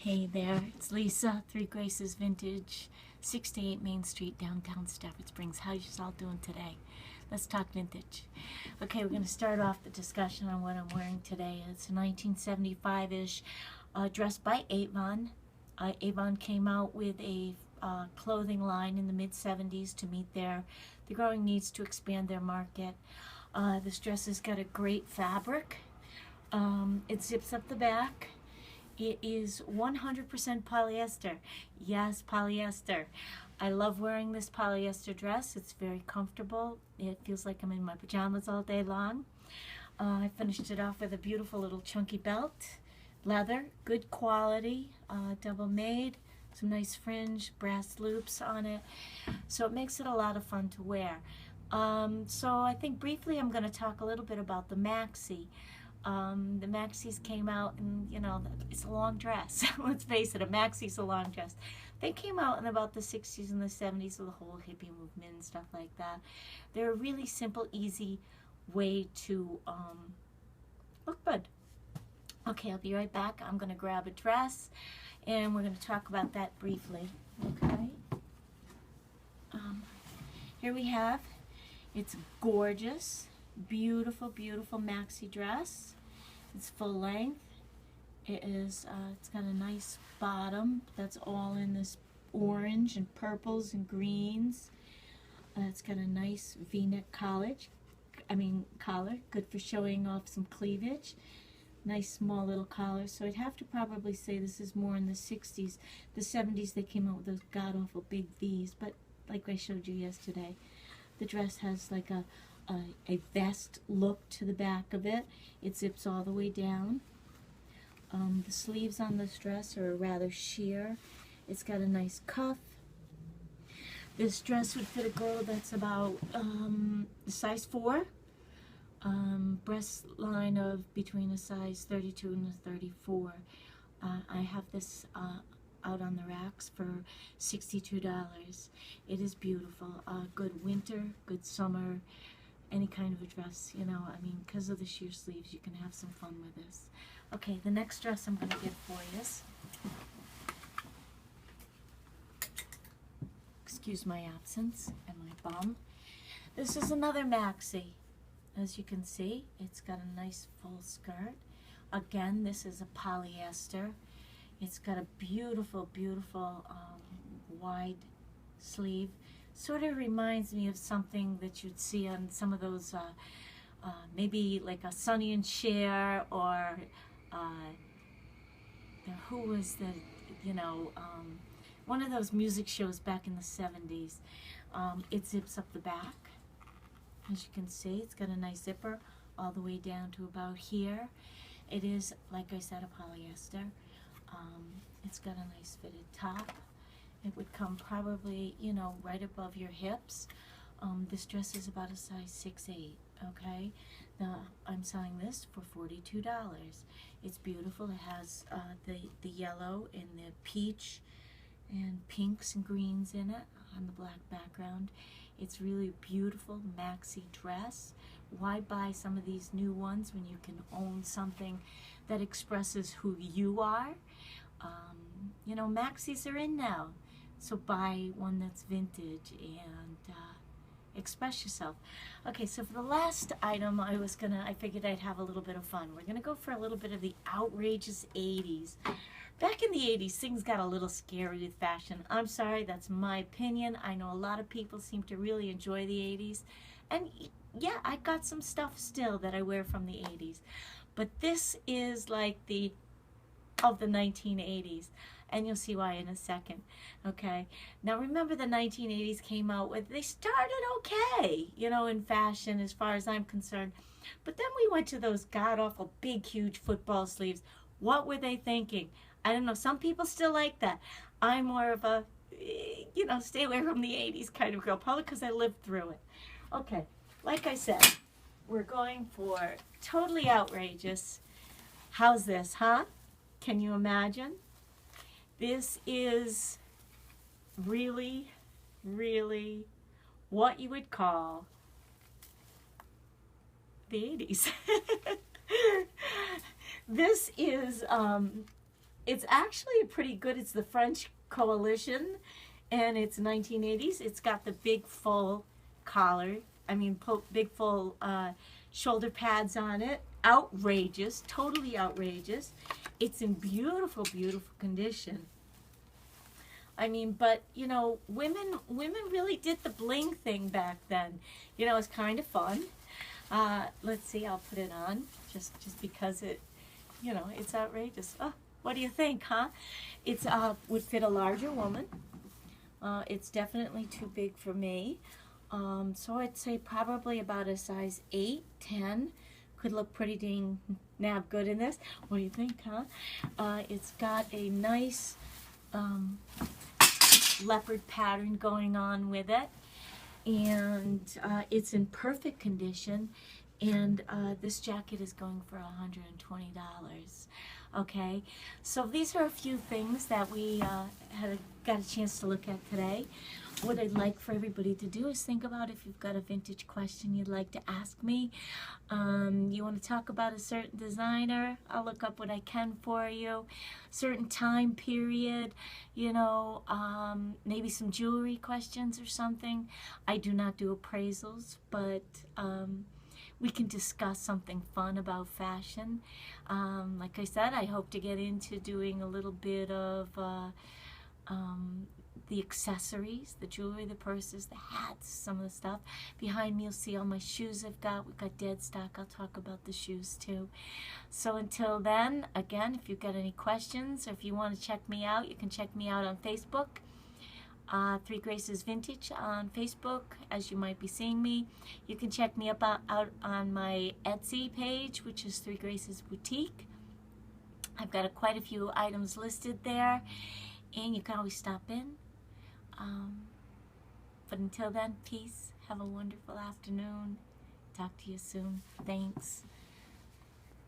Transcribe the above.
Hey there, it's Lisa, Three Graces Vintage, 68 Main Street, downtown Stafford Springs. How's you all doing today? Let's talk vintage. Okay, we're going to start off the discussion on what I'm wearing today. It's a 1975-ish dress by Avon. Avon came out with a clothing line in the mid-70s to meet the growing needs to expand their market. This dress has got a great fabric. It zips up the back. It is 100% polyester. Yes, polyester. I love wearing this polyester dress. It's very comfortable. It feels like I'm in my pajamas all day long. I finished it off with a beautiful little chunky belt. Leather, good quality, double made, some nice fringe, brass loops on it. So it makes it a lot of fun to wear. So I think briefly I'm going to talk a little bit about the maxi. The maxis came out, and it's a long dress. Let's face it, a maxi's a long dress. They came out in about the 60s and the 70s with the whole hippie movement and stuff like that. They're a really simple, easy way to look good. Okay, I'll be right back. I'm going to grab a dress, and we're going to talk about that briefly. Okay. Here we have, it's gorgeous. Beautiful, beautiful maxi dress. It's full length. It's got a nice bottom that's all in this orange and purples and greens. It's got a nice V-neck collar, good for showing off some cleavage. Nice small little collar. So I'd have to probably say this is more in the 60s. The 70s they came out with those god-awful big V's, but like I showed you yesterday, the dress has like a vest look to the back of it. It zips all the way down. The sleeves on this dress are rather sheer. It's got a nice cuff. This dress would fit a girl that's about size 4. Breast line of between a size 32 and a 34. I have this out on the racks for $62. It is beautiful. Good winter, good summer, any kind of a dress, because of the sheer sleeves, you can have some fun with this. Okay, the next dress I'm going to get for you is, excuse my absence and my bum. This is another maxi. As you can see, it's got a nice full skirt. Again, this is a polyester. It's got a beautiful, beautiful wide sleeve. Sort of reminds me of something that you'd see on some of those, maybe like a Sonny and Cher, or who was the, one of those music shows back in the 70s. It zips up the back. As you can see, it's got a nice zipper all the way down to about here. It is, like I said, a polyester. It's got a nice fitted top. It would come probably, right above your hips. This dress is about a size 6'8", okay? Now, I'm selling this for $42. It's beautiful. It has the yellow and the peach and pinks and greens in it on the black background. It's really beautiful maxi dress. Why buy some of these new ones when you can own something that expresses who you are? Maxis are in now. So buy one that's vintage and express yourself. Okay, so for the last item, I figured I'd have a little bit of fun. We're gonna go for a little bit of the outrageous 80s. Back in the 80s, things got a little scary with fashion. I'm sorry, that's my opinion. I know a lot of people seem to really enjoy the 80s. And yeah, I got some stuff still that I wear from the 80s. But this is like of the 1980s. And you'll see why in a second, okay? Now remember, the 1980s came out with, they started okay, in fashion as far as I'm concerned. But then we went to those god-awful big, huge football sleeves. What were they thinking? I don't know, some people still like that. I'm more of a, stay away from the 80s kind of girl, probably because I lived through it. Okay, like I said, we're going for totally outrageous. How's this, huh? Can you imagine? This is really, really what you would call the 80s. This is It's actually pretty good. It's the French Coalition, and it's 1980s. It's got the big full collar. I mean, big full shoulder pads on it. Outrageous, totally outrageous. It's in beautiful, beautiful condition. I mean, but you know, women really did the bling thing back then. You know, it's kind of fun. Let's see, I'll put it on just because it, you know, it's outrageous. Oh, what do you think, huh? It's would fit a larger woman. It's definitely too big for me. So I'd say probably about a size 8, 10. Could look pretty dang nab good in this. What do you think, huh? It's got a nice leopard pattern going on with it, and it's in perfect condition, and this jacket is going for $120. Okay, so these are a few things that we got a chance to look at today. What I'd like for everybody to do is think about if you've got a vintage question you'd like to ask me. You want to talk about a certain designer, I'll look up what I can for you. Certain time period, you know, maybe some jewelry questions or something. I do not do appraisals, but we can discuss something fun about fashion. Like I said, I hope to get into doing a little bit of the accessories, the jewelry, the purses, the hats, some of the stuff. Behind me you'll see all my shoes I've got. We've got dead stock. I'll talk about the shoes too. So until then, again, if you've got any questions or if you want to check me out, you can check me out on Facebook. Three Graces Vintage on Facebook, as you might be seeing me. You can check me out on my Etsy page, which is Three Graces Boutique. I've got quite a few items listed there, and you can always stop in. But until then, peace. Have a wonderful afternoon. Talk to you soon. Thanks.